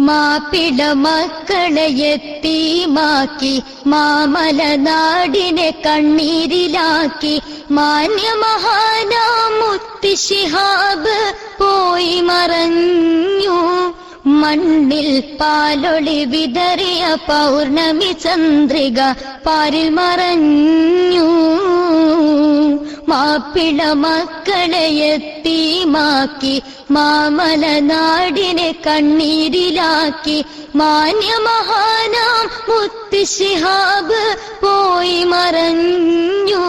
മാപ്പിള മക്കളെ യത്തീമാക്കി മാമലനാടിനെ കണ്ണീരിലാക്കി മാന്യമഹാനാം മുത്ത് ശിഹാബ് പോയി മറഞ്ഞു. മണ്ണിൽ പാലൊളി വിതറിയ പൗർണമി ചന്ദ്രിക പാരിൽ മറഞ്ഞു. മാപ്പിള മക്കളെ യത്തീമാക്കി മാമലനാടിനെ കണ്ണീരിലാക്കി മാന്യമഹാനാം മുത്ത് ശിഹാബ് പോയി മറഞ്ഞു.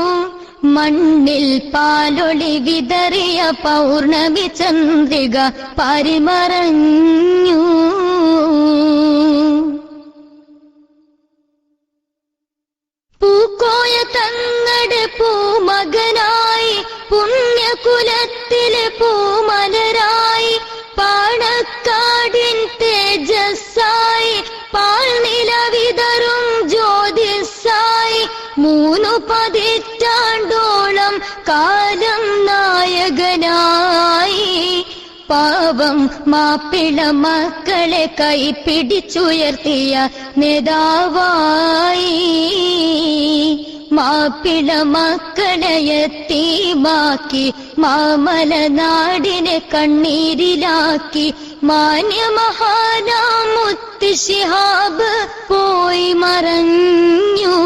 മണ്ണിൽ പാലൊളി വിതറിയ പൗർണമി ചന്ദ്രിക പാരിൽ മറഞ്ഞു. പൂക്കോയ തങ്ങട് പൂമകനായി പുണ്യകുലത്തിലെ പൂമലരായി പാണക്കാടിൻ തേജസ്സായി പാൽനില വിതറും ജ്യോതിസായി 3 പതിറ്റാണ്ടോളം കാലം നായകനായി പാവം മാപ്പിള മക്കളെ കൈപിടിച്ചുയർത്തിയ നേതാവായി. മാപ്പിള മക്കളെ യത്തീമാക്കി മാമലനാടിനെ കണ്ണീരിലാക്കി മാന്യമഹാനാം മുത്ത് ശിഹാബ് പോയി മറഞ്ഞു.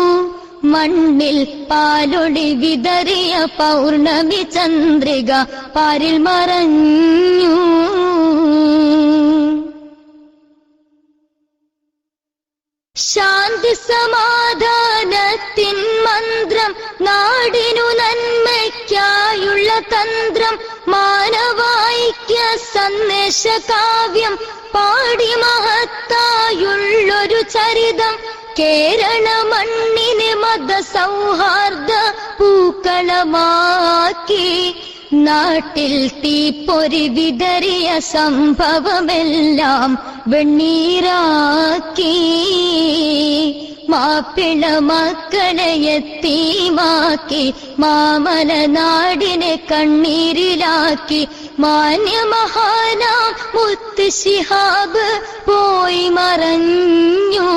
മണ്ണിൽ പാലൊളി വിതറിയ പൗർണമി ചന്ദ്രിക പാരിൽ മറഞ്ഞു. ശാന്തി സമാധാനത്തിൻ മന്ത്രം നാടിനു നന്മയ്ക്കായുള്ള തന്ത്രം മാനവായിക്യ സന്ദേശ കാവ്യം പാടി മഹത്തായുള്ളൊരു ചരിതം കേരള മണ്ണിനെ മതസൗഹാർദ്ദ പൂക്കളമാക്കി നാട്ടിൽ തീപ്പൊരി വിതറിയ സംഭവമെല്ലാം വെണ്ണീറാക്കി. മാപ്പിള മക്കളെ യത്തീമാക്കി മാമലനാടിനെ കണ്ണീരിലാക്കി മാന്യമഹാനാം മുത്ത് ശിഹാബ് പോയി മറഞ്ഞു.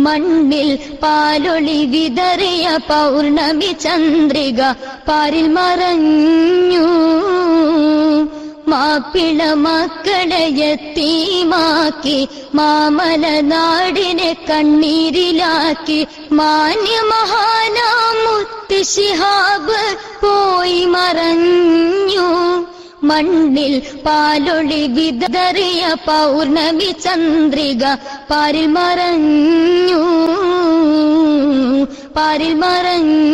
മണ്ണിൽ പാലൊളി വിതറിയ പൗർണമി ചന്ദ്രിക പാരിൽ മറഞ്ഞു. മാപ്പിള മക്കളെ യത്തീമാക്കി മാമലനാടിനെ കണ്ണീരിലാക്കി മാന്യമഹാനാം മുത്ത് ശിഹാബ് പോയി മറഞ്ഞു. മണ്ണിൽ പാലൊളി വിതറിയ പൗർണമി ചന്ദ്രിക പാരിൽ മറഞ്ഞു. പാരിൽ മറഞ്ഞു.